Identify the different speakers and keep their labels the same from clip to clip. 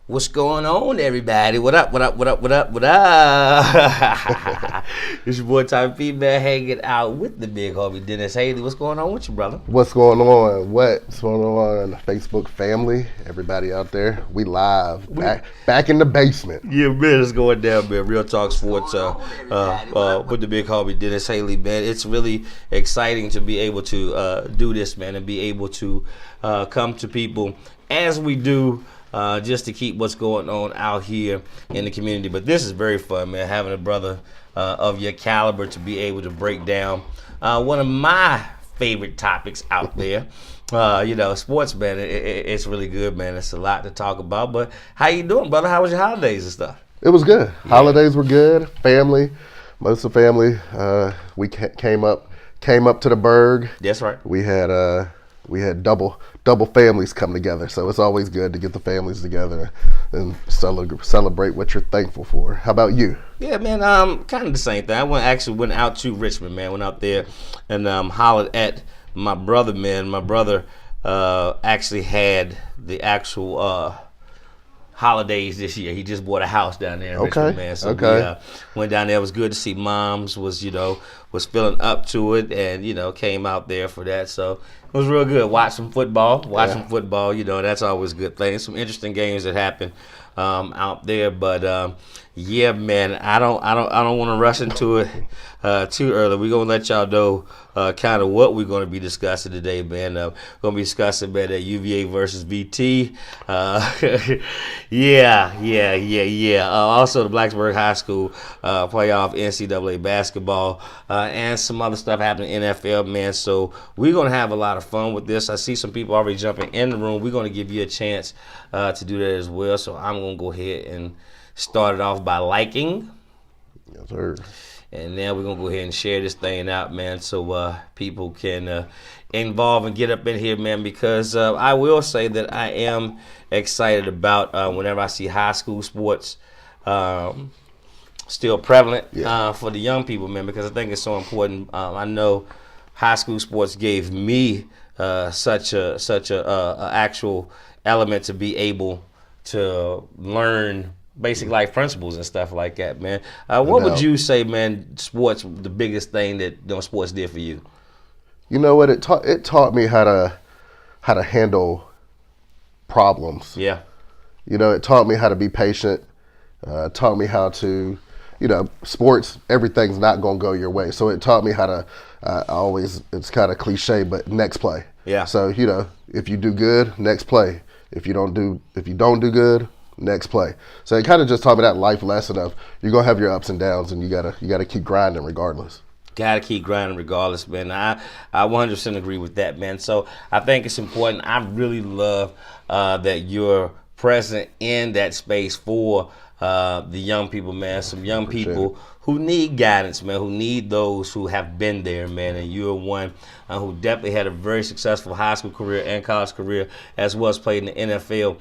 Speaker 1: What's going on, everybody? What up, what up, what up, what up, what up? It's your boy Tommy P, man, hanging out with the big homie Dennis Haley. What's going on with you, brother?
Speaker 2: What's going on? What's going on, Facebook family? Everybody out there, we live back in the basement.
Speaker 1: Yeah, man, it's going down, man. Real Talk Sports with the big homie Dennis Haley, man. It's really exciting to be able to do this, man, and be able to come to people as we do. Just to keep what's going on out here in the community. But this is very fun, man, having a brother of your caliber to be able to break down one of my favorite topics out there. Sports, man, it's really good, man. It's a lot to talk about. But how you doing, brother? How was your holidays and stuff?
Speaker 2: It was good. Yeah. Holidays were good. Family, most of the family, we came up to the Berg.
Speaker 1: That's right.
Speaker 2: We had double families come together, so it's always good to get the families together and celebrate what you're thankful for. How about you?
Speaker 1: Yeah, man, kind of the same thing. I went out to Richmond, man. Went out there and hollered at my brother, man. My brother actually had the actual holidays this year. He just bought a house down there in Richmond, man. So we went down there. It was good to see moms was feeling up to it and, came out there for that. So it was real good. Watch some football. That's always a good thing. Some interesting games that happen out there. But yeah, man, I don't want to rush into it too early. We're gonna let y'all know kind of what we're gonna be discussing today, man. We're gonna be discussing, man, that UVA versus VT. Also the Blacksburg High School playoff NCAA basketball and some other stuff happening in NFL, man. So we're gonna have a lot of fun with this. I see some people already jumping in the room. We're gonna give you a chance to do that as well. So I'm gonna go ahead and start it off by liking.
Speaker 2: Yes, sir.
Speaker 1: And now we're going to go ahead and share this thing out, man, so people can involve and get up in here, man, because I will say that I am excited about whenever I see high school sports still prevalent for the young people, man, because I think it's so important. I know high school sports gave me such a actual element to be able to learn basic life principles and stuff like that, man. What would you say, man, sports, the biggest thing that sports did for you?
Speaker 2: You know what? It taught me how to handle problems.
Speaker 1: Yeah.
Speaker 2: It taught me how to be patient. Taught me how to, sports, everything's not going to go your way. So it taught me how to, it's kind of cliche, but next play.
Speaker 1: Yeah.
Speaker 2: So, if you do good, next play. If you don't do good, next play. So it kind of just taught me that life lesson of you're gonna have your ups and downs, and you gotta keep grinding regardless.
Speaker 1: Gotta keep grinding regardless, man. I 100% agree with that, man. So I think it's important. I really love that you're present in that space for the young people, man. Some young people who need guidance, man, who need those who have been there, man. And you're one who definitely had a very successful high school career and college career, as well as played in the NFL.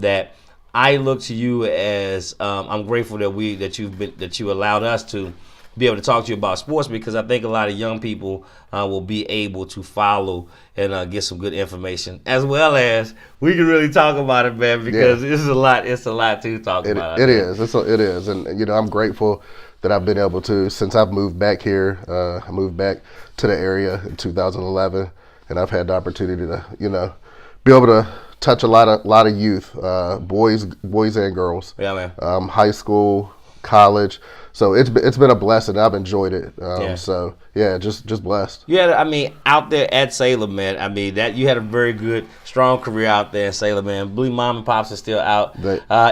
Speaker 1: That I look to you as I'm grateful that you allowed us to be able to talk to you about sports, because I think a lot of young people will be able to follow and get some good information, as well as we can really talk about it, man, because it's a lot to talk about.
Speaker 2: It is, and I'm grateful that I've been able to, since I've moved back here. I moved back to the area in 2011, and I've had the opportunity to be able to touch a lot of youth, boys and girls.
Speaker 1: Yeah, man.
Speaker 2: High school, college. So it's been a blessing. I've enjoyed it. So yeah, just blessed.
Speaker 1: Yeah, I mean, out there at Salem, man. I mean, that you had a very good, strong career out there in Salem, man. I believe mom and pops are still out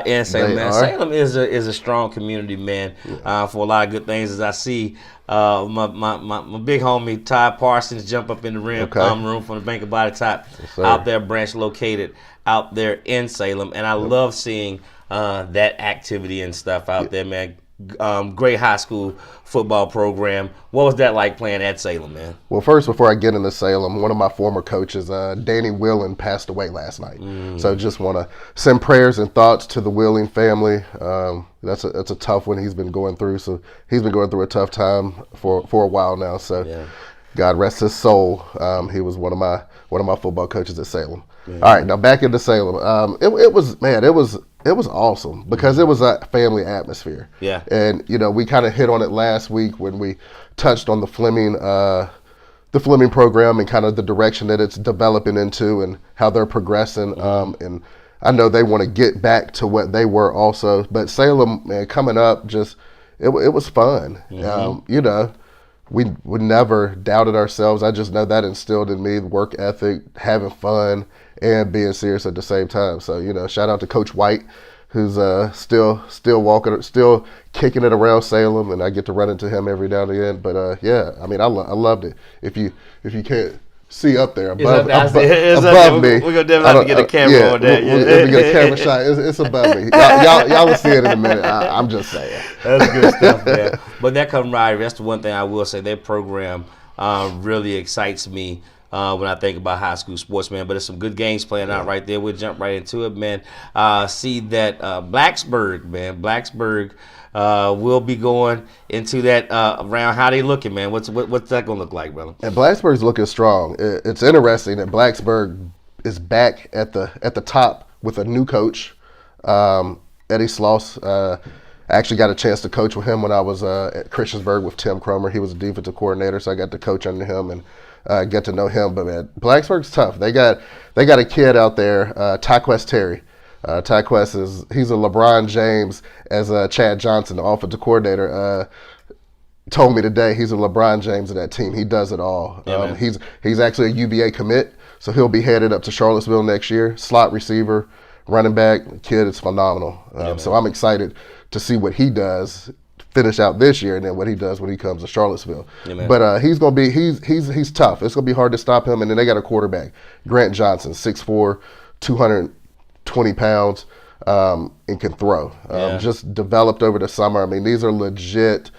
Speaker 1: in Salem, man. Salem is a strong community, man, for a lot of good things. As I see my big homie Ty Parsons jump up in the room from the Bank of Body Top out there, branch located out there in Salem, and I love seeing that activity and stuff out there, man. Great high school football program. What was that like playing at Salem, man? Well,
Speaker 2: first, before I get into Salem, one of my former coaches, Danny Wheeling, passed away last night. So just want to send prayers and thoughts to the Wheeling family. That's a tough one he's been going through. So he's been going through a tough time for a while now. So God rest his soul. He was one of my football coaches at Salem. Yeah. All right, now back into Salem. It was awesome because it was a family atmosphere.
Speaker 1: Yeah.
Speaker 2: And we kind of hit on it last week when we touched on the Fleming program and kind of the direction that it's developing into and how they're progressing. And I know they want to get back to what they were also. But Salem, man, coming up, it was fun. We never doubted ourselves. I just know that instilled in me work ethic, having fun, and being serious at the same time. So, shout out to Coach White, who's still kicking it around Salem, and I get to run into him every now and again. But I loved it. If you can't see up there above me,
Speaker 1: we're gonna definitely have to get a camera on that.
Speaker 2: If we get a camera shot, it's above me. Y'all will see it in a minute. I'm just saying.
Speaker 1: That's good stuff, man. But that camaraderie, that's the one thing I will say. Their program really excites me. When I think about high school sports, man. But there's some good games playing out right there. We'll jump right into it, man. See that Blacksburg, man. Blacksburg will be going into that round. How they looking, man? What's that going to look like, brother?
Speaker 2: And Blacksburg's looking strong. It's interesting that Blacksburg is back at the top with a new coach, Eddie Sloss. I actually got a chance to coach with him when I was at Christiansburg with Tim Cromer. He was a defensive coordinator, so I got to coach under him and get to know him. But man, Blacksburg's tough. They got a kid out there, Tyquest Terry. Tyquest he's a LeBron James as Chad Johnson, the offensive coordinator. Told me today he's a LeBron James of that team. He does it all.
Speaker 1: Yeah,
Speaker 2: he's actually a UVA commit, so he'll be headed up to Charlottesville next year. Slot receiver, running back. The kid is phenomenal. So I'm excited to see what he does finish out this year and then what he does when he comes to Charlottesville.
Speaker 1: Yeah,
Speaker 2: but he's gonna be he's tough. It's gonna be hard to stop him. And then they got a quarterback, Grant Johnson, 6'4", 220 pounds, and can throw. Just developed over the summer. I mean, these are legit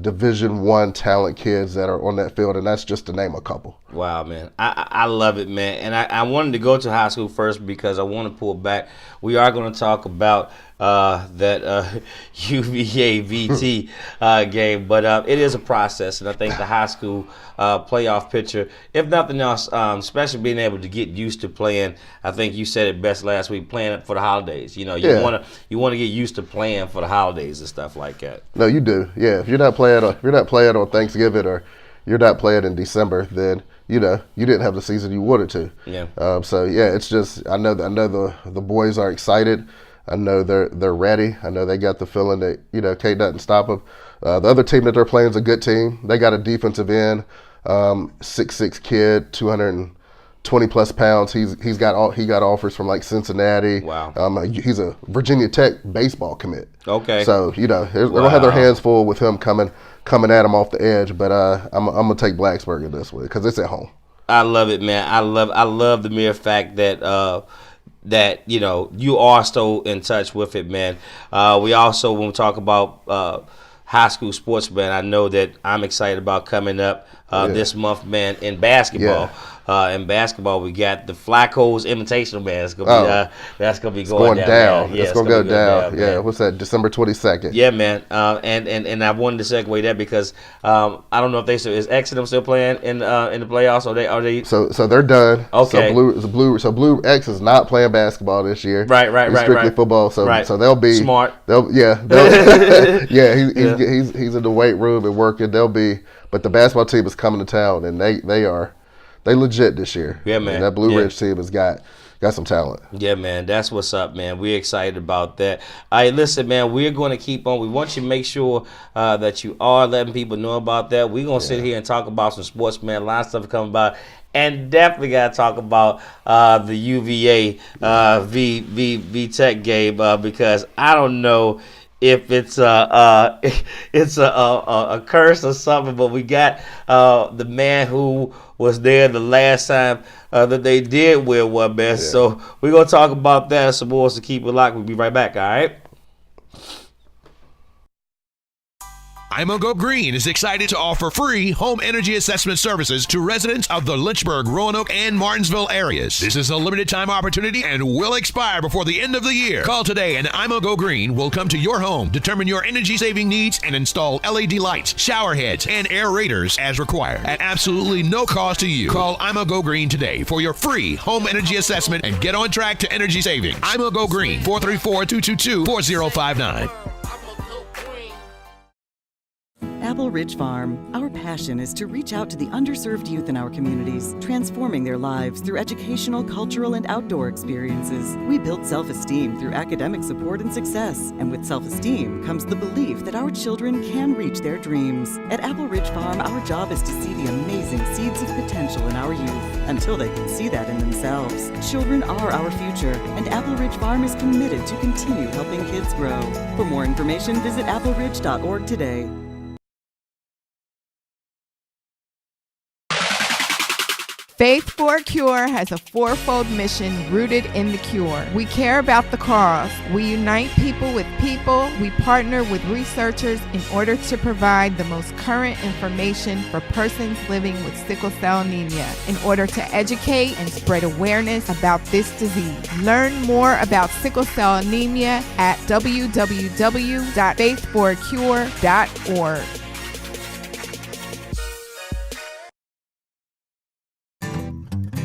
Speaker 2: Division I talent kids that are on that field, and that's just to name a couple.
Speaker 1: Wow, man. I love it, man. And I wanted to go to high school first because I want to pull back. We are going to talk about that UVA VT game, but it is a process, and I think the high school playoff picture, if nothing else, especially being able to get used to playing. I think you said it best last week, playing for the holidays. You want to get used to playing for the holidays and stuff like that.
Speaker 2: No, you do. Yeah, if you're not playing on Thanksgiving or you're not playing in December, then you didn't have the season you wanted to.
Speaker 1: Yeah.
Speaker 2: So yeah, it's just I know the boys are excited. I know they're ready. I know they got the feeling that can't nothing stop them. The other team that they're playing is a good team. They got a defensive end, 6'6" kid, 220 plus pounds. He got offers from like Cincinnati.
Speaker 1: Wow.
Speaker 2: He's a Virginia Tech baseball commit.
Speaker 1: Okay.
Speaker 2: So they're gonna have their hands full with him coming at him off the edge. But I'm gonna take Blacksburg in this way because it's at home.
Speaker 1: I love it, man. I love the mere fact that you are still in touch with it, man. We also, when we talk about high school sports, man, I know that I'm excited about coming up this month, man, in basketball. In basketball, we got the Flacco's Invitational, man. That's gonna be going down.
Speaker 2: Yeah, it's gonna go down. Yeah, what's that? December 22nd.
Speaker 1: Yeah, man. And I wanted to segue that because I don't know if is Exeter still playing in the playoffs? Are they?
Speaker 2: So they're done.
Speaker 1: Okay.
Speaker 2: So Blue X is not playing basketball this year.
Speaker 1: Right.
Speaker 2: It's strictly football. So they'll be
Speaker 1: smart.
Speaker 2: Yeah. He's in the weight room and working. But the basketball team is coming to town, and they legit this year.
Speaker 1: Yeah, man.
Speaker 2: And that Blue Ridge team has got some talent.
Speaker 1: Yeah, man. That's what's up, man. We're excited about that. All right, listen, man. We're going to keep on. We want you to make sure that you are letting people know about that. We're going to sit here and talk about some sports, man. A lot of stuff coming about. And definitely got to talk about the UVA V Tech game because I don't know if it's a curse or something, but we got the man who was there the last time that they did wear one, man. Yeah. So we're going to talk about that and some more, so keep it locked. We'll be right back, all right?
Speaker 3: IMO Go Green is excited to offer free home energy assessment services to residents of the Lynchburg, Roanoke, and Martinsville areas. This is a limited time opportunity and will expire before the end of the year. Call today and IMO Go Green will come to your home, determine your energy saving needs, and install LED lights, shower heads, and aerators as required at absolutely no cost to you. Call IMO Go Green today for your free home energy assessment and get on track to energy savings. IMO Go Green, 434-222-4059.
Speaker 4: Apple Ridge Farm. Our passion is to reach out to the underserved youth in our communities, transforming their lives through educational, cultural, and outdoor experiences. We build self-esteem through academic support and success, and with self-esteem comes the belief that our children can reach their dreams. At Apple Ridge Farm, our job is to see the amazing seeds of potential in our youth until they can see that in themselves. Children are our future, and Apple Ridge Farm is committed to continue helping kids grow. For more information, visit appleridge.org today.
Speaker 5: Faith for a Cure has a fourfold mission rooted in the cure. We care about the cause. We unite people with people. We partner with researchers in order to provide the most current information for persons living with sickle cell anemia in order to educate and spread awareness about this disease. Learn more about sickle cell anemia at www.faithforacure.org.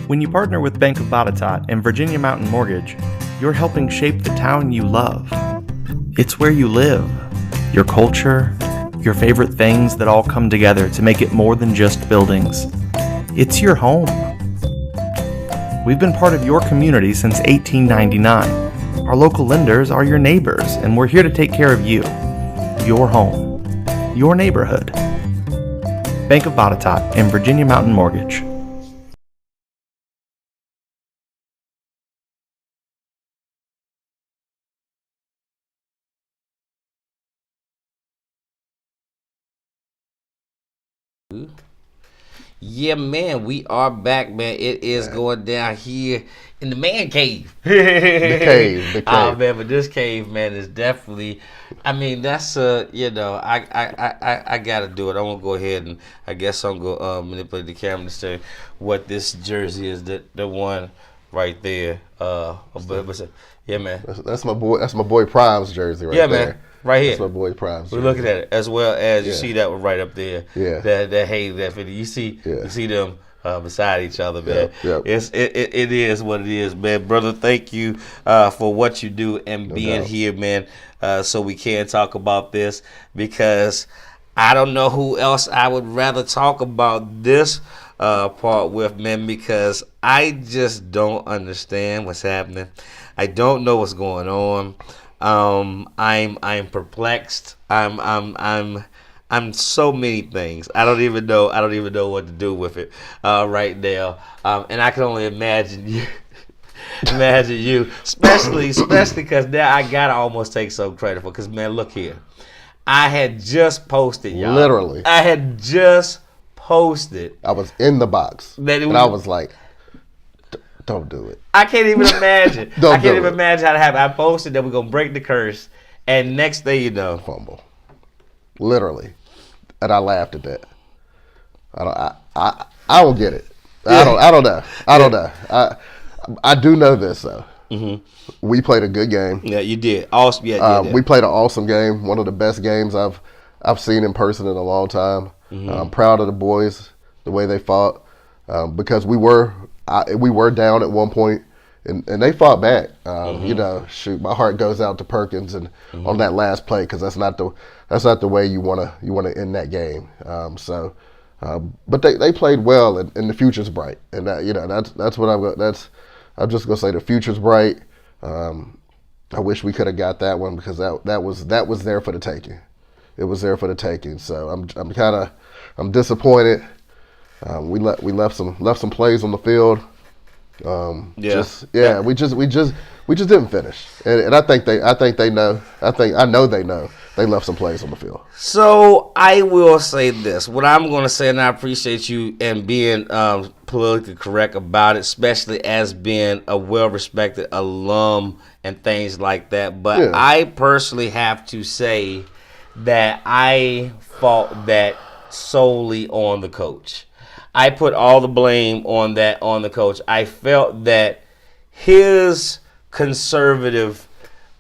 Speaker 6: When you partner with Bank of Botetourt and Virginia Mountain Mortgage, you're helping shape the town you love. It's where you live, your culture, your favorite things that all come together to make it more than just buildings. It's your home. We've been part of your community since 1899. Our local lenders are your neighbors, and we're here to take care of you, your home, your neighborhood. Bank of Botetourt and Virginia Mountain Mortgage.
Speaker 1: Yeah, man, we are back, man. It is going down here in the man cave. The cave. Oh, man, but this cave, man, is definitely, I mean, that's, I got to do it. I want to go ahead and I guess I'm going to manipulate the camera to say what this jersey is, the one right there. Yeah, man.
Speaker 2: That's my boy Prime's jersey right there. Yeah, man.
Speaker 1: Right here.
Speaker 2: That's my boy Prime's jersey.
Speaker 1: We're looking at it, as well as you see that one right up there.
Speaker 2: Yeah.
Speaker 1: That hay, that 50. You see them beside each other, man.
Speaker 2: Yep.
Speaker 1: It is what it is, man. Brother, thank you for what you do and being here, man, so we can talk about this, because I don't know who else I would rather talk about this part with, man, because I just don't understand what's happening. I don't know what's going on. I'm perplexed. I'm so many things. I don't even know what to do with it right now. And I can only imagine you. Especially because now I gotta almost take some credit for. Because, man, look here, I had just posted, y'all.
Speaker 2: Literally,
Speaker 1: I had just posted.
Speaker 2: I was in the box, and I was like, don't do it.
Speaker 1: I can't even imagine. I can't even imagine how to happen. I posted that we're gonna break the curse, and next thing you know,
Speaker 2: fumble. Literally, and I laughed at that. I don't get it. I don't know. I don't know. I do know this though. Mm-hmm. We played a good game.
Speaker 1: Yeah, you did. Awesome. Yeah,
Speaker 2: we played an awesome game. One of the best games I've seen in person in a long time. Mm-hmm. I'm proud of the boys, the way they fought, because we were down at one point, and they fought back. You know, shoot, my heart goes out to Perkins and on that last play, because that's not the way you want to end that game. But they played well, and the future's bright, and that's what I'm just gonna say. The future's bright. I wish we could have got that one, because that was there for the taking. It was there for the taking. So I'm disappointed. We left some plays on the field. We just didn't finish, and I think they know. I know they know they left some plays on the field.
Speaker 1: So I will say this: what I'm going to say, and I appreciate you and being politically correct about it, especially as being a well-respected alum and things like that. But I personally have to say that I fault that solely on the coach. I put all the blame on the coach. I felt that his conservative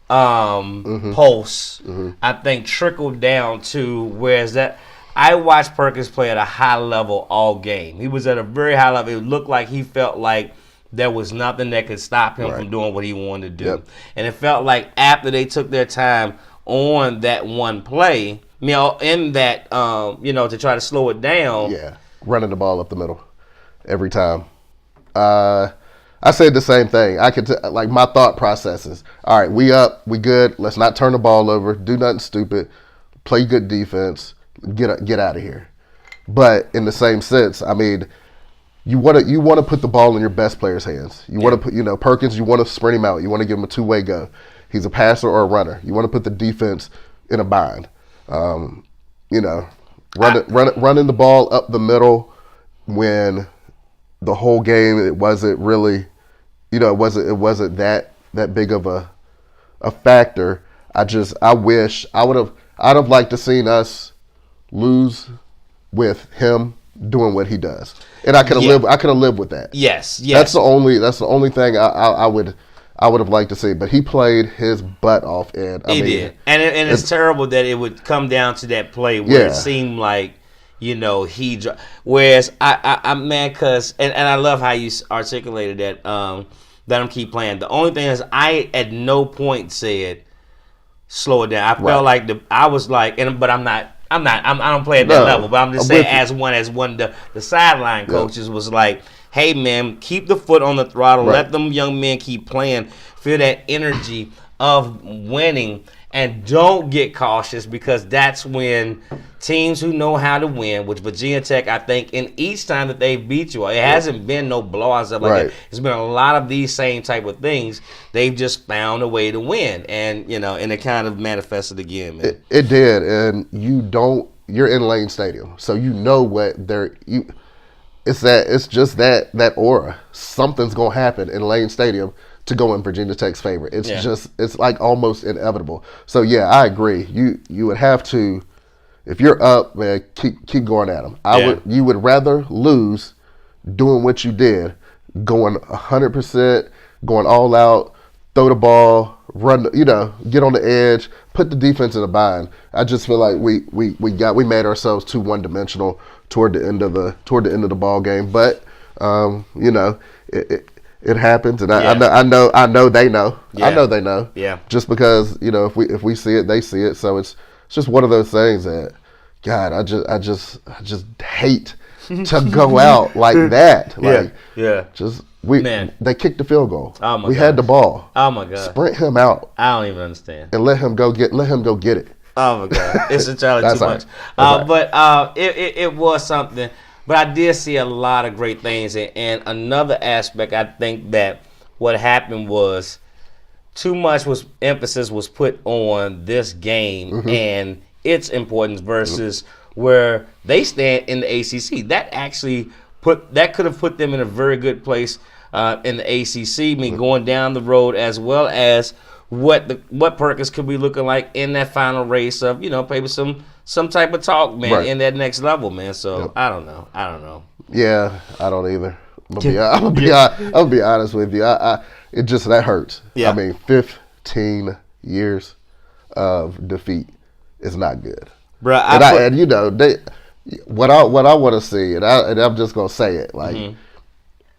Speaker 1: pulse, I think, trickled down to whereas that I watched Perkins play at a high level all game. He was at a very high level. It looked like he felt like there was nothing that could stop him from doing what he wanted to do.
Speaker 2: Yep.
Speaker 1: And it felt like after they took their time on that one play, in that, to try to slow it down.
Speaker 2: Yeah, running the ball up the middle every time. I said the same thing. I could like my thought processes. All right, we up, we good. Let's not turn the ball over. Do nothing stupid. Play good defense. Get out of here. But in the same sense, I mean, you want to put the ball in your best player's hands. You want to put Perkins. You want to sprint him out. You want to give him a two-way go. He's a passer or a runner. You want to put the defense in a bind. Running the ball up the middle when the whole game it wasn't really, it wasn't that big of a factor. I'd have liked to seen us lose with him doing what he does, and I could have lived with that.
Speaker 1: Yes.
Speaker 2: That's the only thing I would have liked to see. But he played his butt off, and
Speaker 1: he did, and it's terrible that it would come down to that play where it seemed like. Whereas I'm mad because, and I love how you articulated that, let him keep playing. The only thing is I at no point said, slow it down. I felt like I was like, but I don't play at that level, but I'm just saying as one, the sideline coaches was like, hey man, keep the foot on the throttle, let them young men keep playing, feel that energy of winning. And don't get cautious because that's when teams who know how to win, which Virginia Tech, I think, in each time that they beat you, it hasn't been no blowouts up like that. It's been a lot of these same type of things. They've just found a way to win, and and it kind of manifested again, man.
Speaker 2: It did, and you're in Lane Stadium, so you know what it's just that aura. Something's gonna happen in Lane Stadium to go in Virginia Tech's favor. It's like almost inevitable. So yeah, I agree. You would have to, if you're up, man, keep going at them. You would rather lose doing what you did, going 100%, going all out, throw the ball, run, get on the edge, put the defense in a bind. I just feel like we made ourselves too one-dimensional toward the end of the ball game. But it happens, and I know they know.
Speaker 1: Yeah.
Speaker 2: I know they know.
Speaker 1: Yeah.
Speaker 2: Just because if we see it, they see it. So it's just one of those things that, God, I just hate to go out like that. They kicked the field goal.
Speaker 1: Oh my
Speaker 2: we had the ball.
Speaker 1: Oh my God.
Speaker 2: Sprint him out.
Speaker 1: I don't even understand.
Speaker 2: And let him go get it.
Speaker 1: Oh my God. It's entirely too much.
Speaker 2: But
Speaker 1: it was something. But I did see a lot of great things. And another aspect, I think that what happened was too much emphasis was put on this game and its importance versus where they stand in the ACC. That could have put them in a very good place in the ACC. I mean, going down the road, as well as what Perkins could be looking like in that final race of maybe some type of talk, man, in that next level, man. So I don't know. Yeah,
Speaker 2: I don't either. I'm gonna be honest with you. It just that hurts.
Speaker 1: Yeah.
Speaker 2: I mean, 15 years of defeat is not good,
Speaker 1: bro.
Speaker 2: What I want to see, and I'm just gonna say it, like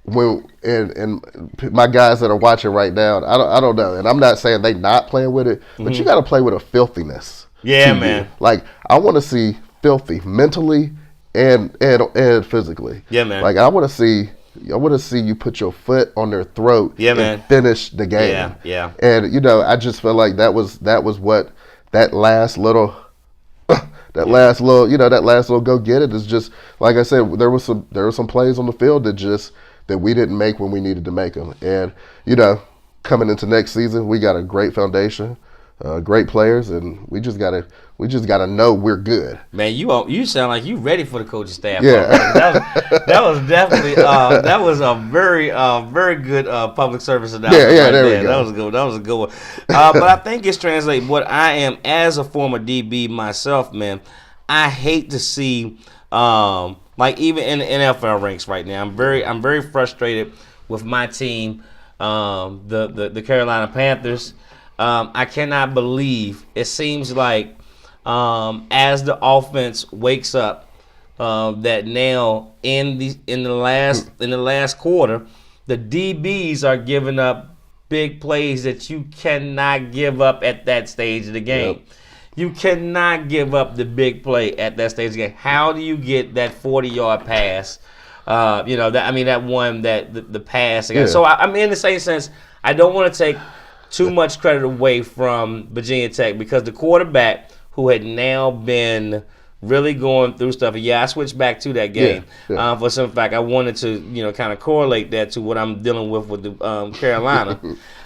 Speaker 2: when and my guys that are watching right now, I don't know, and I'm not saying they not playing with it, but you got to play with a filthiness.
Speaker 1: Yeah, man.
Speaker 2: Like I want to see filthy mentally and physically.
Speaker 1: Yeah, man.
Speaker 2: Like I want to see you put your foot on their throat and finish the game.
Speaker 1: Yeah.
Speaker 2: And I just felt like that was what that last little go get it is just like I said. There were some plays on the field that we didn't make when we needed to make them. And coming into next season, we got a great foundation. great players, and we just gotta know we're good.
Speaker 1: Man, you sound like you ready for the coaching staff.
Speaker 2: Yeah.
Speaker 1: That was definitely that was a very good public service announcement.
Speaker 2: Yeah,
Speaker 1: right
Speaker 2: there we
Speaker 1: there.
Speaker 2: go.
Speaker 1: That was a good one. But I think it's translated. What I am as a former DB myself, man, I hate to see like even in the NFL ranks right now. I'm very frustrated with my team, the Carolina Panthers. I cannot believe it seems like as the offense wakes up, that now in the last quarter, the DBs are giving up big plays that you cannot give up at that stage of the game.
Speaker 2: Yep.
Speaker 1: You cannot give up the big play at that stage of the game. How do you get that 40-yard pass? That one the pass.
Speaker 2: Yeah.
Speaker 1: So I mean, in the same sense, I don't want to take too much credit away from Virginia Tech because the quarterback who had now been really going through stuff. Yeah, I switched back to that game for some fact. I wanted to kind of correlate that to what I'm dealing with the Carolina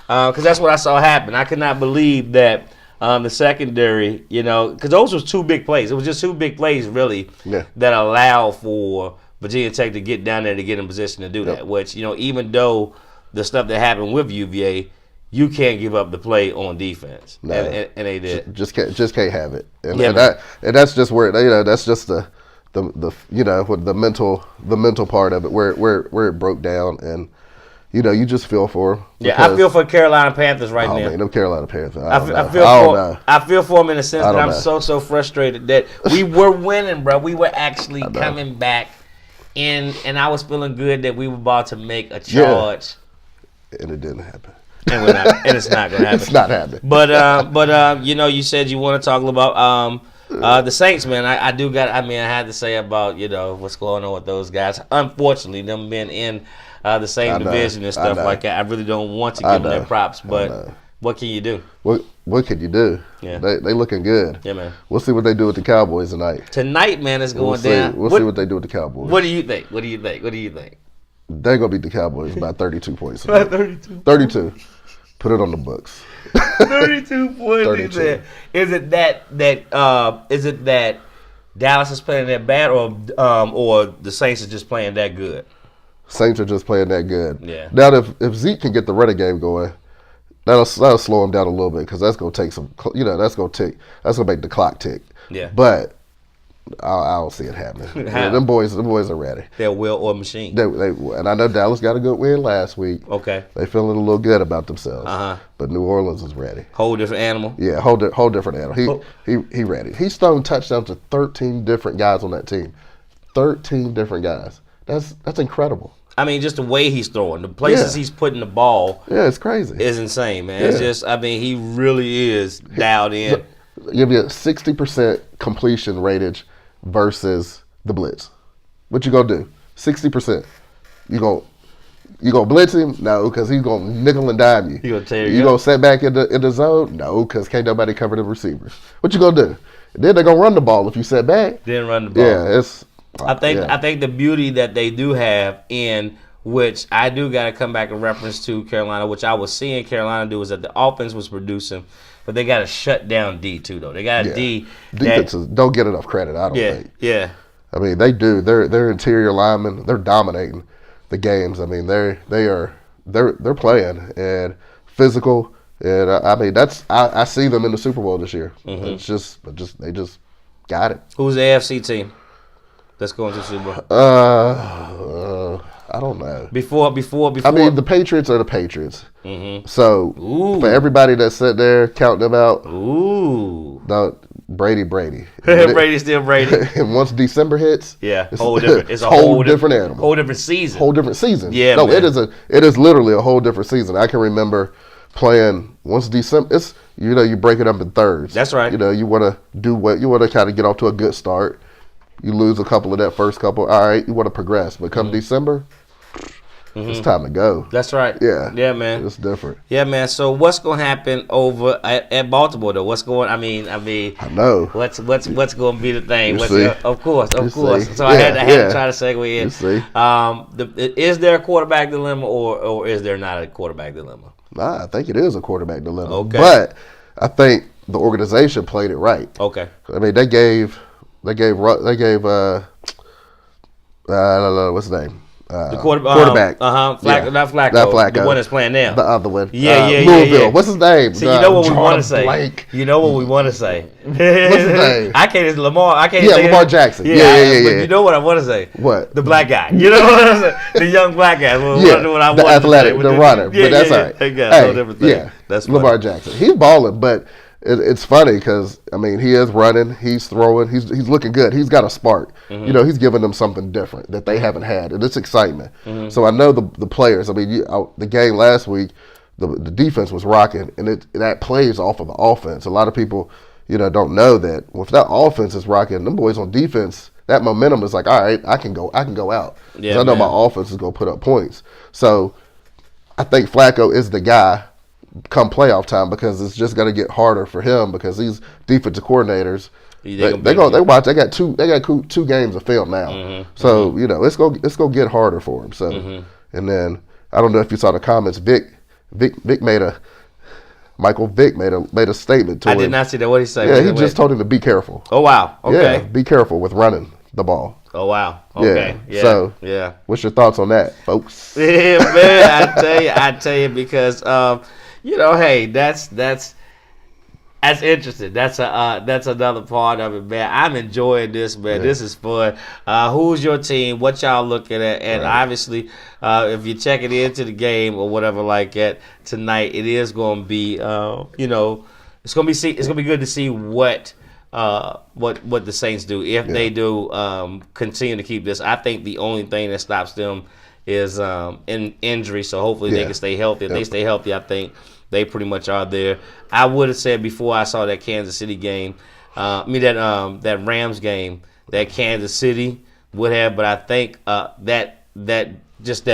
Speaker 1: because that's what I saw happen. I could not believe that the secondary, because those was two big plays. It was just two big plays really that allowed for Virginia Tech to get down there to get in position to do that. Which even though the stuff that happened with UVA. You can't give up the play on defense,
Speaker 2: No.
Speaker 1: and they did.
Speaker 2: Just can't have it, and
Speaker 1: Yeah,
Speaker 2: that's just where that's just the mental part of it where it broke down, and you just feel for them.
Speaker 1: Yeah, I feel for Carolina Panthers right now.
Speaker 2: Man, them Carolina Panthers.
Speaker 1: I feel for them in the sense that
Speaker 2: don't
Speaker 1: I'm
Speaker 2: know.
Speaker 1: so frustrated that we were winning, bro. We were actually coming back in, and I was feeling good that we were about to make a charge,
Speaker 2: and it didn't happen.
Speaker 1: and it's not gonna happen.
Speaker 2: It's not happening.
Speaker 1: But you said you want to talk about the Saints, man. I had to say about what's going on with those guys. Unfortunately, them being in the same division and stuff like that, I really don't want to give them their props. But what can you do?
Speaker 2: What could you do?
Speaker 1: Yeah.
Speaker 2: They looking good.
Speaker 1: Yeah, man.
Speaker 2: We'll see what they do with the Cowboys tonight.
Speaker 1: Tonight, man, it's going down.
Speaker 2: We'll see what they do with the Cowboys.
Speaker 1: What do you think? What do you think?
Speaker 2: They're gonna beat the Cowboys by 32 points.
Speaker 1: By 32.
Speaker 2: 32. Put it on the books.
Speaker 1: 32 points.
Speaker 2: 32.
Speaker 1: Is it that Dallas is playing that bad, or the Saints are just playing that good?
Speaker 2: Saints are just playing that good.
Speaker 1: Yeah.
Speaker 2: Now, if Zeke can get the running game going, that'll slow him down a little bit because that's gonna take some. That's gonna make the clock tick.
Speaker 1: Yeah.
Speaker 2: But I don't see it happening. Yeah, them boys are ready.
Speaker 1: They're a well-oiled machine.
Speaker 2: And I know Dallas got a good win last week.
Speaker 1: Okay.
Speaker 2: They feeling a little good about themselves.
Speaker 1: Uh-huh.
Speaker 2: But New Orleans is ready.
Speaker 1: Whole different animal.
Speaker 2: Yeah, whole different animal. He ready. He's thrown touchdowns to 13 different guys on that team. 13 different guys. That's incredible.
Speaker 1: I mean, just the way he's throwing, the places he's putting the ball.
Speaker 2: Yeah, it's crazy.
Speaker 1: Is insane, man. It's just, he really is dialed in.
Speaker 2: Give you a 60% completion ratage versus the blitz. What you gonna do? 60%. You gonna blitz him? No, because he's gonna nickel and dime you.
Speaker 1: He gonna tear
Speaker 2: you
Speaker 1: you
Speaker 2: gonna
Speaker 1: up.
Speaker 2: set back in the zone? No, because can't nobody cover the receivers. What you gonna do? And then they're gonna run the ball if you set back.
Speaker 1: Didn't run the ball.
Speaker 2: Yeah, it's.
Speaker 1: I think the beauty that they do have in which I do got to come back in reference to Carolina, which I was seeing Carolina do, is that the offense was producing, but they got to shut down D too, though. They got a D.
Speaker 2: Defenses don't get enough credit, I don't think.
Speaker 1: Yeah.
Speaker 2: I mean, they do. Their interior linemen, they're dominating the games. I mean, they're playing and physical, and I see them in the Super Bowl this year.
Speaker 1: Mm-hmm.
Speaker 2: It's just they just got it.
Speaker 1: Who's the AFC team that's going to the Super Bowl?
Speaker 2: I don't know.
Speaker 1: Before.
Speaker 2: I mean, the Patriots are the Patriots.
Speaker 1: Mm-hmm.
Speaker 2: So for everybody that sat there counting them out, no, Brady.
Speaker 1: Brady's still Brady.
Speaker 2: And once December hits,
Speaker 1: it's a whole different animal. Whole different season. Yeah,
Speaker 2: no,
Speaker 1: man.
Speaker 2: it is literally a whole different season. I can remember playing once December. It's you break it up in thirds.
Speaker 1: That's right.
Speaker 2: You want to do what you want to kind of get off to a good start. You lose a couple of that first couple. All right, you want to progress, but come December. It's time to go.
Speaker 1: That's right.
Speaker 2: Yeah,
Speaker 1: man.
Speaker 2: It's different.
Speaker 1: Yeah, man. So what's going to happen over at Baltimore, though? What's going? I
Speaker 2: know.
Speaker 1: What's going to be the thing?
Speaker 2: See.
Speaker 1: Of course.
Speaker 2: See.
Speaker 1: So I had to try to segue in.
Speaker 2: You see.
Speaker 1: Is there a quarterback dilemma, or is there not a quarterback dilemma?
Speaker 2: Nah, I think it is a quarterback dilemma.
Speaker 1: Okay.
Speaker 2: But I think the organization played it right.
Speaker 1: Okay.
Speaker 2: I mean, they gave I don't know what's his name.
Speaker 1: The
Speaker 2: quarterback.
Speaker 1: Not Flacco.
Speaker 2: Not Flacco.
Speaker 1: The one that's playing now.
Speaker 2: The other one.
Speaker 1: Yeah.
Speaker 2: Louisville. What's his name?
Speaker 1: See, you know what we want to say.
Speaker 2: Blank.
Speaker 1: You know what we want to say.
Speaker 2: What's his name?
Speaker 1: I can't. It's Lamar. I can't.
Speaker 2: Yeah,
Speaker 1: say
Speaker 2: Lamar
Speaker 1: it.
Speaker 2: Jackson.
Speaker 1: But
Speaker 2: Yeah.
Speaker 1: you know what I want to say?
Speaker 2: What?
Speaker 1: The black guy. You know what I'm saying? The young black guy. What I
Speaker 2: the
Speaker 1: wanted
Speaker 2: athletic,
Speaker 1: to say.
Speaker 2: the runner. But that's all right.
Speaker 1: No different thing.
Speaker 2: Yeah,
Speaker 1: That's
Speaker 2: Lamar
Speaker 1: funny.
Speaker 2: Jackson. He's balling, but it's funny because I mean he is running, he's throwing, he's looking good. He's got a spark.
Speaker 1: Mm-hmm.
Speaker 2: You know, he's giving them something different that they haven't had, and it's excitement.
Speaker 1: Mm-hmm.
Speaker 2: So I know the players. I mean, the game last week, the defense was rocking, and that plays off of the offense. A lot of people, don't know that if that offense is rocking, them boys on defense, that momentum is like, all right, I can go out.
Speaker 1: Yeah,
Speaker 2: 'Cause I know
Speaker 1: man.
Speaker 2: my offense is going to put up points. So I think Flacco is the guy come playoff time because it's just going to get harder for him because these defensive coordinators they watch. They got two games of film now.
Speaker 1: Mm-hmm.
Speaker 2: So it's gonna get harder for him. So and then I don't know if you saw the comments. Michael Vick made a statement to him.
Speaker 1: I did not see that. What did he say?
Speaker 2: Yeah, he just told him to be careful.
Speaker 1: Oh wow. Okay.
Speaker 2: Yeah, be careful with running the ball.
Speaker 1: Oh wow. Okay. Yeah.
Speaker 2: So
Speaker 1: yeah.
Speaker 2: What's your thoughts on that, folks?
Speaker 1: Yeah, man. I tell you because hey, that's interesting. That's another part of it, man. I'm enjoying this, man.
Speaker 2: Yeah.
Speaker 1: This is fun. Who's your team? What y'all looking at? And
Speaker 2: Right.
Speaker 1: obviously, if you're checking into the game or whatever like that tonight, it is going to be, it's going to be good to see what the Saints do if they do continue to keep this. I think the only thing that stops them is in injury. So hopefully they can stay healthy. If they stay healthy, I think they pretty much are there. I would have said before I saw that Kansas City game, that Rams game, that Kansas City would have, but I think that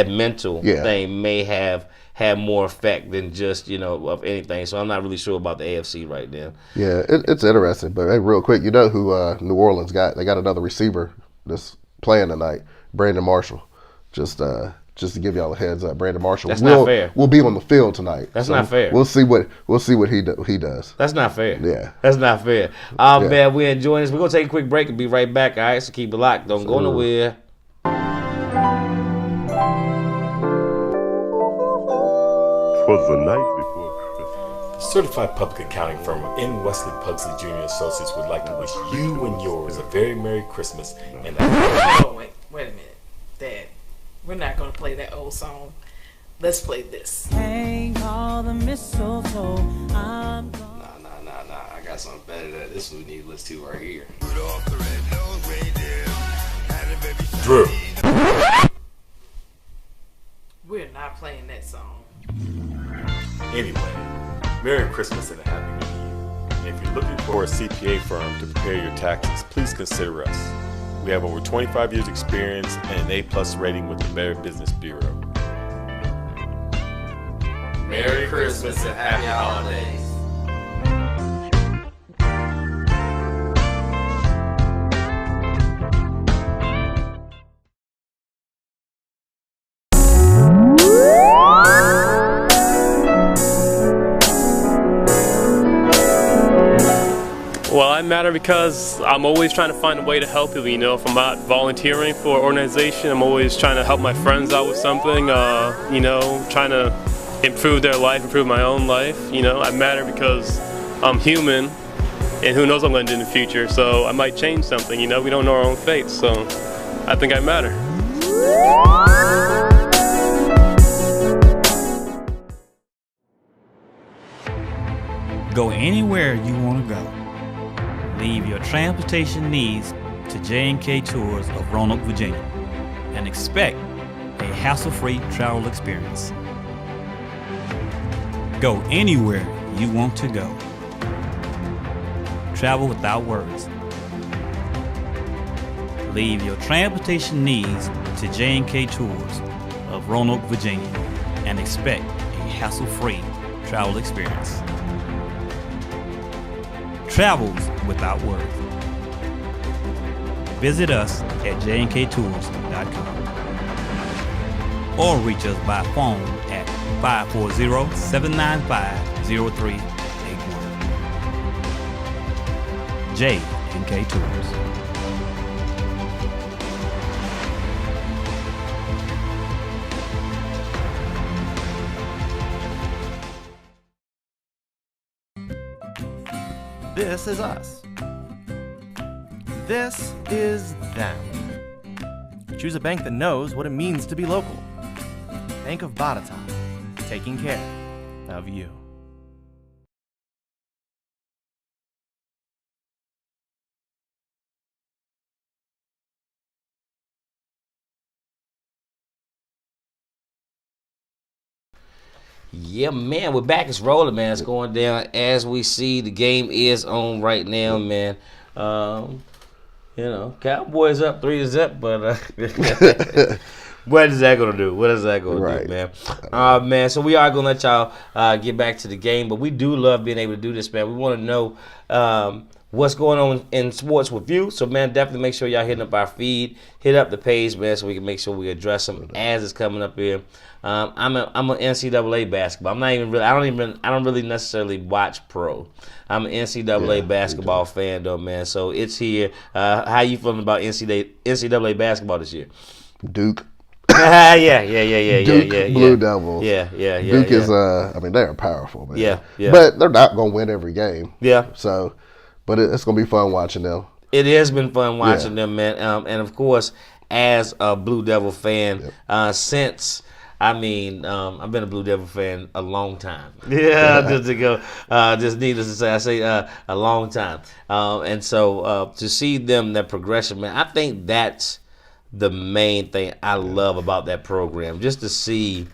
Speaker 1: mental thing may have had more effect than just of anything. So I'm not really sure about the AFC right now.
Speaker 2: Yeah, it's interesting. But hey, real quick, who New Orleans got? They got another receiver that's playing tonight, Brandon Marshall. Just to give y'all a heads up, Brandon Marshall
Speaker 1: not fair.
Speaker 2: will be on the field tonight.
Speaker 1: That's not fair.
Speaker 2: We'll see what he does.
Speaker 1: That's not fair.
Speaker 2: Yeah.
Speaker 1: That's not fair. Man, we're enjoying this. We're going to take a quick break and be right back, all right? So keep it locked. Don't go nowhere.
Speaker 7: Was the night before Christmas.
Speaker 8: The certified public accounting firm of N. Wesley Pugsley Jr. Associates would like to wish you and yours a very Merry Christmas and
Speaker 9: Oh, wait a minute. Dad, we're not going to play that old song. Let's play this.
Speaker 10: Hang all the mistletoe.
Speaker 1: Nah. I got something better than that. This is what we need to listen to right here.
Speaker 8: Drew.
Speaker 9: We're not playing that song.
Speaker 8: Anyway, Merry Christmas and a Happy New Year. And if you're looking for a CPA firm to prepare your taxes, please consider us. We have over 25 years experience and an A+ rating with the Better Business Bureau.
Speaker 1: Merry Christmas and Happy Holidays.
Speaker 11: Well, I matter because I'm always trying to find a way to help people. If I'm out volunteering for an organization, I'm always trying to help my friends out with something, trying to improve their life, improve my own life. I matter because I'm human, and who knows what I'm going to do in the future, so I might change something. We don't know our own fate, so I think I matter.
Speaker 12: Go anywhere you want to go. Leave your transportation needs to J&K Tours of Roanoke, Virginia, and expect a hassle-free travel experience. Go anywhere you want to go. Travel without worries. Leave your transportation needs to J&K Tours of Roanoke, Virginia, and expect a hassle-free travel experience. Travels without worries. Visit us at jnktours.com or reach us by phone at 540-795-0381.
Speaker 6: J&K Tours. This is us. This is them. Choose a bank that knows what it means to be local. Bank of Botetourt, taking care of you.
Speaker 1: Yeah, man, we're back. It's rolling, man. It's going down as we see. The game is on right now, man. Cowboys up 3-0, but what is that going to do? What is that going to do, man? Man, so we are going to let y'all get back to the game, but we do love being able to do this, man. We want to know what's going on in sports with you. So, man, definitely make sure y'all hitting up our feed. Hit up the page, man, so we can make sure we address them as it's coming up here. I'm an NCAA basketball. I'm not even really. I don't really necessarily watch pro. I'm an NCAA basketball fan, though, man. So it's here. How you feeling about NCAA basketball this year?
Speaker 2: Duke.
Speaker 1: Yeah.
Speaker 2: Duke Blue Devils.
Speaker 1: Yeah.
Speaker 2: Duke is. They're powerful, man.
Speaker 1: Yeah.
Speaker 2: But they're not gonna win every game.
Speaker 1: Yeah.
Speaker 2: So, but it's gonna be fun watching them.
Speaker 1: It has been fun watching them, man. And of course, as a Blue Devil fan, since. I've been a Blue Devil fan a long time. Yeah, just needless to say, I say a long time. And so to see them, that progression, man, I think that's the main thing I love about that program. Just to see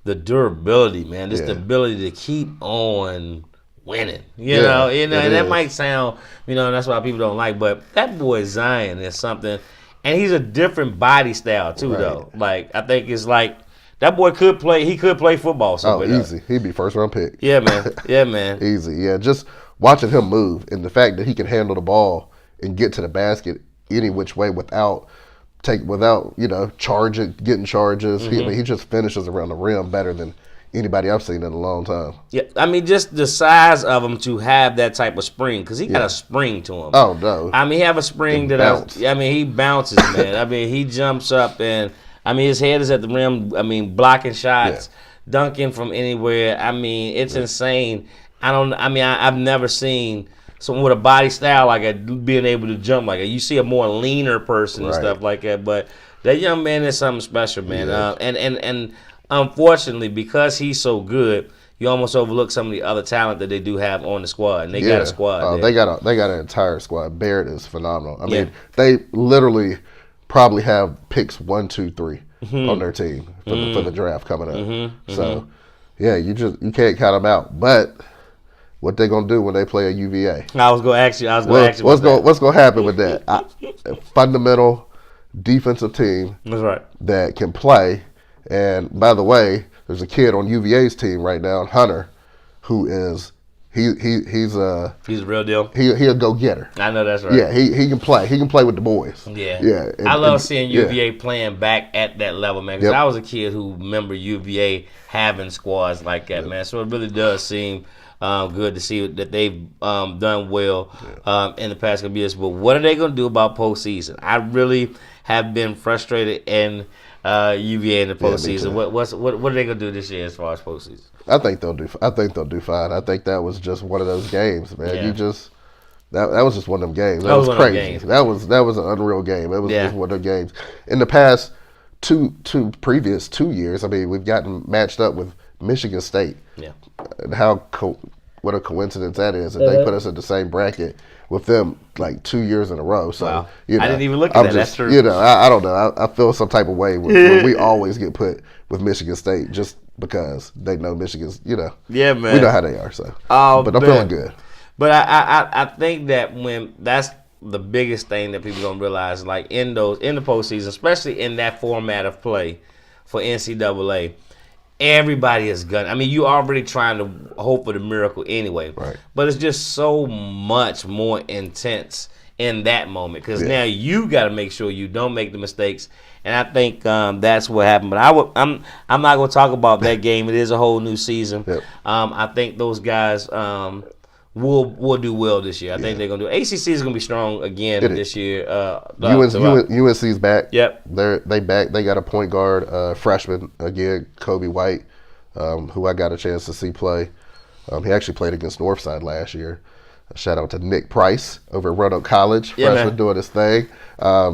Speaker 1: the durability, man, just the ability to keep on winning. You know, and that might sound, that's why people don't like, but that boy Zion is something, and he's a different body style too, though. Like, I think it's like, that boy could play. He could play football.
Speaker 2: Easy. He'd be first round pick.
Speaker 1: Yeah, man. Yeah, man.
Speaker 2: Easy. Yeah, just watching him move and the fact that he can handle the ball and get to the basket any which way without charging, getting charges.
Speaker 1: Mm-hmm.
Speaker 2: He just finishes around the rim better than anybody I've seen in a long time.
Speaker 1: Yeah, just the size of him to have that type of spring, because he got a spring to him.
Speaker 2: Oh no.
Speaker 1: He have a spring he bounces, man. He jumps up and. His head is at the rim. Blocking shots, dunking from anywhere. It's insane. I've never seen someone with a body style like that being able to jump like that. You see a more leaner person and stuff like that, but that young man is something special, man. Yeah. And unfortunately, because he's so good, you almost overlook some of the other talent that they do have on the squad. And they got a squad.
Speaker 2: They got an entire squad. Barrett is phenomenal. They literally probably have picks 1, 2, 3 on their team for the draft coming up. So, you can't count them out. But what they gonna do when they play a UVA?
Speaker 1: I was gonna ask you.
Speaker 2: What's gonna happen with that? A fundamental defensive team.
Speaker 1: That's right.
Speaker 2: That can play. And by the way, there's a kid on UVA's team right now, Hunter, who is. He's a
Speaker 1: real deal.
Speaker 2: He'll go getter.
Speaker 1: I know that's right.
Speaker 2: Yeah, he can play. He can play with the boys.
Speaker 1: Yeah. I love seeing UVA playing back at that level, man. Because I was a kid who remember UVA having squads like that, man. So it really does seem good to see that they've done well in the past couple years. But what are they going to do about postseason? I really have been frustrated in UVA in the postseason. What are they going to do this year as far as postseason?
Speaker 2: I think they'll do fine. I think that was just one of those games, man.
Speaker 1: Yeah.
Speaker 2: That was just one of them games. That was crazy. That was an unreal game. It was just one of them games. In the past previous 2 years, we've gotten matched up with Michigan State.
Speaker 1: Yeah.
Speaker 2: And what a coincidence that is. And they put us in the same bracket with them like 2 years in a row. So
Speaker 1: wow. I didn't even look at that. That's true.
Speaker 2: I don't know. I feel some type of way when we always get put with Michigan State just because they know Michigan's,
Speaker 1: Yeah, man.
Speaker 2: We know how they are, so. But I'm feeling good.
Speaker 1: But I think that when that's the biggest thing that people don't realize, like in the postseason, especially in that format of play for NCAA, everybody is gunning. You already trying to hope for the miracle anyway.
Speaker 2: Right.
Speaker 1: But it's just so much more intense in that moment because now you got to make sure you don't make the mistakes. And I think that's what happened. But I'm not going to talk about that game. It is a whole new season.
Speaker 2: Yep.
Speaker 1: I think those guys will do well this year. I think they're gonna do. ACC is gonna be strong again this year.
Speaker 2: UNC's back.
Speaker 1: Yep,
Speaker 2: they back. They got a point guard freshman again, Kobe White, who I got a chance to see play. He actually played against Northside last year. Shout out to Nick Price over at Roanoke College, freshman doing his thing.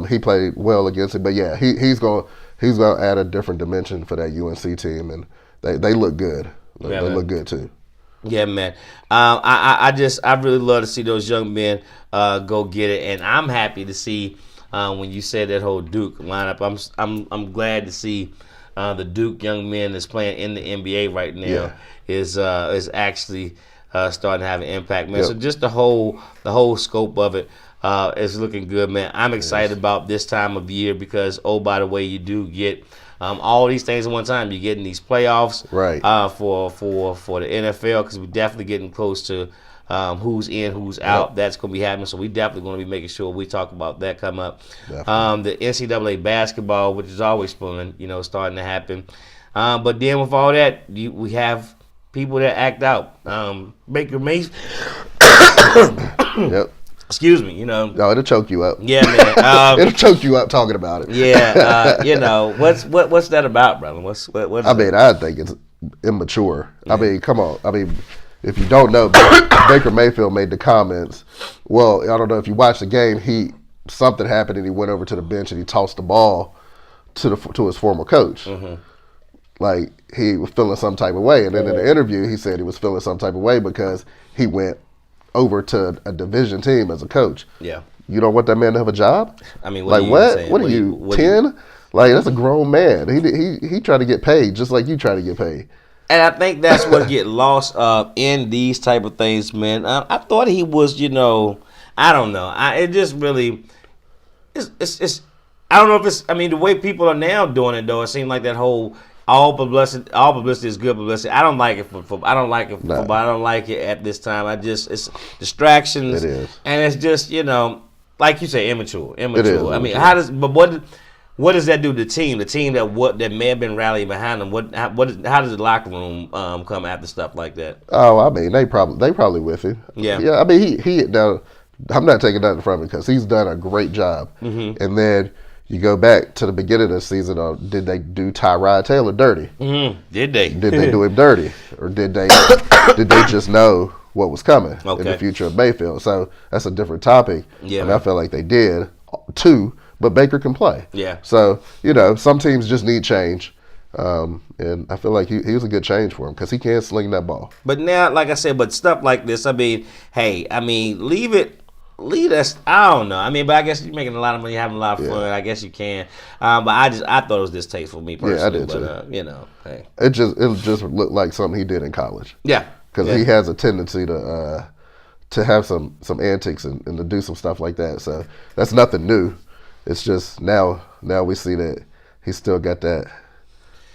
Speaker 2: He played well against it, but yeah, he's gonna add a different dimension for that UNC team, and they look good. They look good too.
Speaker 1: Yeah, man. I really love to see those young men go get it, and I'm happy to see when you said that whole Duke lineup. I'm glad to see the Duke young men that's playing in the NBA right now is actually starting to have an impact, man. So just the whole scope of it is looking good, man. I'm excited about this time of year because by the way, you do get all these things at one time. You're getting these playoffs for the NFL because we're definitely getting close to who's in, who's out. That's going to be happening. So we definitely going to be making sure we talk about that come up. The NCAA basketball, which is always fun, starting to happen. But then with all that, we have people that act out. Baker Mayfield. Excuse me,
Speaker 2: No, it'll choke you up.
Speaker 1: Yeah, man.
Speaker 2: It'll choke you up talking about it.
Speaker 1: Yeah, what's that about, brother?
Speaker 2: I think it's immature. I mean, come on. I mean, if you don't know, Baker Mayfield made the comments. Well, I don't know if you watched the game. Something happened and he went over to the bench and he tossed the ball to his former coach. Like he was feeling some type of way, and then in the interview he said he was feeling some type of way because he went over to a division team as a coach.
Speaker 1: Yeah.
Speaker 2: You don't want that man to have a job?
Speaker 1: I mean,
Speaker 2: what? What are you, 10? Like, that's a grown man. He tried to get paid just like you try to get paid.
Speaker 1: And I think that's what get lost in these type of things, man. I thought he was, I don't know. It just really, it's I don't know if it's, the way people are now doing it, though, it seems like that whole all publicity is good publicity. I don't like it I don't like it but I don't like it at this time. It's distractions.
Speaker 2: It is.
Speaker 1: And it's just, like you say, immature.
Speaker 2: It is.
Speaker 1: I mean, what does that do to the team? The team that may have been rallying behind them. How does the locker room come after stuff like that?
Speaker 2: Oh, I mean, they probably with him.
Speaker 1: Yeah.
Speaker 2: Yeah. I mean, he now. I'm not taking nothing from him because he's done a great job.
Speaker 1: Mm-hmm.
Speaker 2: And then you go back to the beginning of the season. Did they do Tyrod Taylor dirty?
Speaker 1: Mm-hmm. Did they?
Speaker 2: Did they do him dirty, or did they just know what was coming in the future of Mayfield? So that's a different topic.
Speaker 1: Yeah.
Speaker 2: And I felt like they did too. But Baker can play.
Speaker 1: Yeah.
Speaker 2: So, some teams just need change. And I feel like he was a good change for him because he can sling that ball.
Speaker 1: But now, like I said, stuff like this, leave us. I don't know. But I guess you're making a lot of money, having a lot of fun. I guess you can. But I thought it was distasteful, me personally.
Speaker 2: Yeah, I did
Speaker 1: too. Hey.
Speaker 2: It just looked like something he did in college.
Speaker 1: Yeah.
Speaker 2: Because he has a tendency to have some antics and to do some stuff like that. So that's nothing new. It's just now we see that he still got that.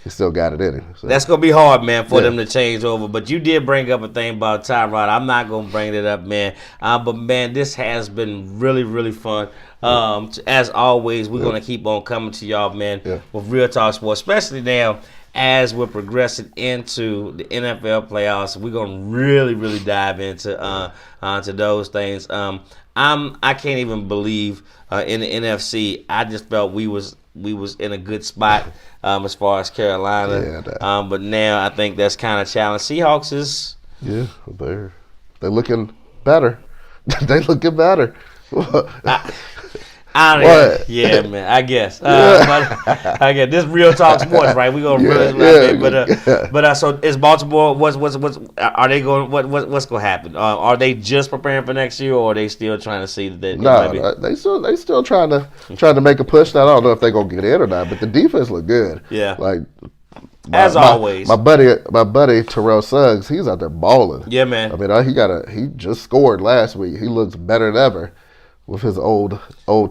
Speaker 2: He still got it in him. So.
Speaker 1: That's going to be hard, man, for them to change over. But you did bring up a thing about Tyrod. I'm not going to bring it up, man. But, man, this has been really, really fun. As always, we're going to keep on coming to y'all, man, with Real Talk Sports, especially now as we're progressing into the NFL playoffs. We're going to really, really dive into those things. I can't even believe in the NFC. I just felt we was in a good spot as far as Carolina.
Speaker 2: Yeah,
Speaker 1: but now I think that's kind of challenged. Seahawks is...
Speaker 2: Yeah, they're looking better. They looking better.
Speaker 1: I don't know. Yeah, man. I guess. I guess this Real Talk Sports, right? We gonna but so is Baltimore? What's are they going? What's gonna happen? Are they just preparing for next year, or are they still trying to see that?
Speaker 2: No, they still trying to make a push. Now, I don't know if they gonna get in or not, but the defense look good.
Speaker 1: Yeah,
Speaker 2: like.
Speaker 1: Always.
Speaker 2: My buddy Terrell Suggs, he's out there balling.
Speaker 1: Yeah, man.
Speaker 2: He just scored last week. He looks better than ever with his old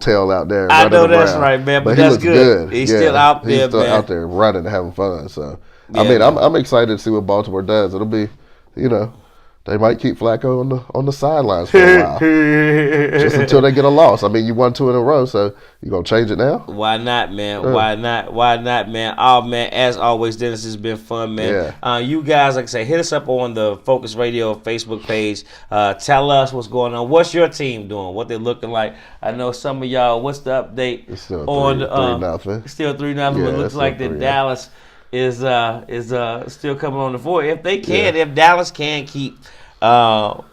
Speaker 2: tail out there.
Speaker 1: I know that's right, man. But that's good. He's still out there,
Speaker 2: He's still
Speaker 1: man.
Speaker 2: out there running and having fun. So I'm excited to see what Baltimore does. It'll be, they might keep Flacco on the sidelines for a while, just until they get a loss. I mean, you won 2 in a row, so you gonna change it now?
Speaker 1: Why not, man? Why not, man? Oh, man, as always, Dennis, has been fun, man.
Speaker 2: Yeah.
Speaker 1: You guys, like I say, hit us up on the Focus Radio Facebook page. Tell us what's going on. What's your team doing? What they're looking like? I know some of y'all. What's the update?
Speaker 2: It's still
Speaker 1: on
Speaker 2: 3-0.
Speaker 1: Still 3-0.
Speaker 2: Yeah,
Speaker 1: But it looks like that Dallas is still coming on the floor. If they can, if Dallas can keep them,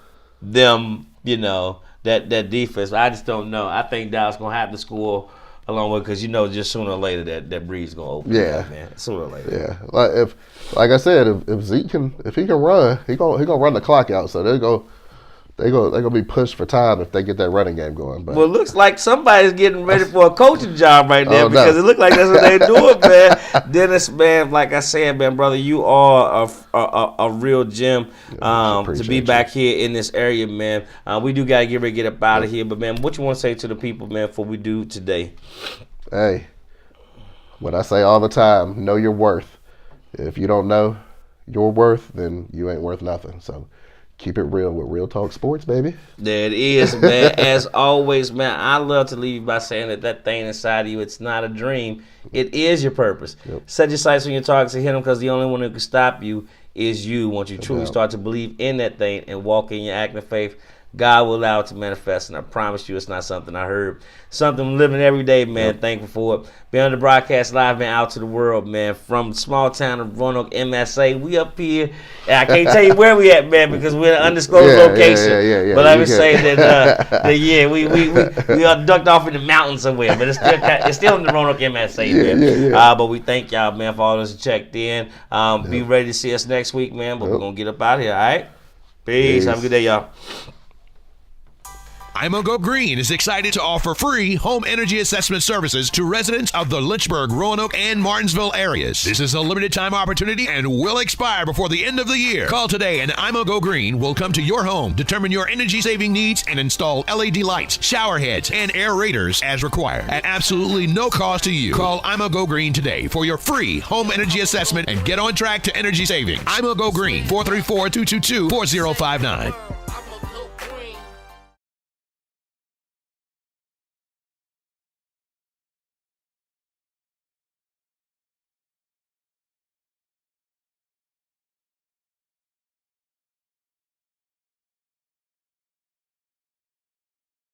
Speaker 1: that defense. I just don't know. I think Dallas gonna have to score along with, because just sooner or later that breeze gonna open.
Speaker 2: Yeah,
Speaker 1: up, man. Sooner or later.
Speaker 2: Yeah, like I said, if Zeke can run, he gonna run the clock out. So they're gonna be pushed for time if they get that running game going. But
Speaker 1: Well, it looks like somebody's getting ready for a coaching job right now,
Speaker 2: Oh, no.
Speaker 1: because it looks like that's what they're doing, man. Dennis, man, like I said, man, brother, you are a real gem to be back here in this area, man. We do gotta get ready to get up out of here, but man, what you want to say to the people, man, before we do today?
Speaker 2: Hey, what I say all the time: know your worth. If you don't know your worth, then you ain't worth nothing. So keep it real with Real Talk Sports, baby.
Speaker 1: There it is, man. As always, man, I love to leave you by saying that thing inside of you, it's not a dream. It is your purpose. Set your sights on your targets and hit them, because the only one who can stop you is you. Once you truly start to believe in that thing and walk in your act of faith, God will allow it to manifest, and I promise you it's not something I heard. Something I'm living every day, man. Thankful for it. Beyond the broadcast live, man, out to the world, man. From the small town of Roanoke, MSA. We up here. And I can't tell you where we at, man, because we're in an undisclosed location.
Speaker 2: Yeah.
Speaker 1: But let me say that we are ducked off in the mountains somewhere, but it's still in the Roanoke, MSA, man. But we thank y'all, man, for all those who checked in. Be ready to see us next week, man, but we're going to get up out of here, all right? Peace. Have a good day, y'all.
Speaker 3: IMO Go Green is excited to offer free home energy assessment services to residents of the Lynchburg, Roanoke, and Martinsville areas. This is a limited time opportunity and will expire before the end of the year. Call today and IMO Go Green will come to your home, determine your energy saving needs, and install LED lights, shower heads, and aerators as required at absolutely no cost to you. Call IMO Go Green today for your free home energy assessment and get on track to energy savings. IMO Go Green, 434-222-4059.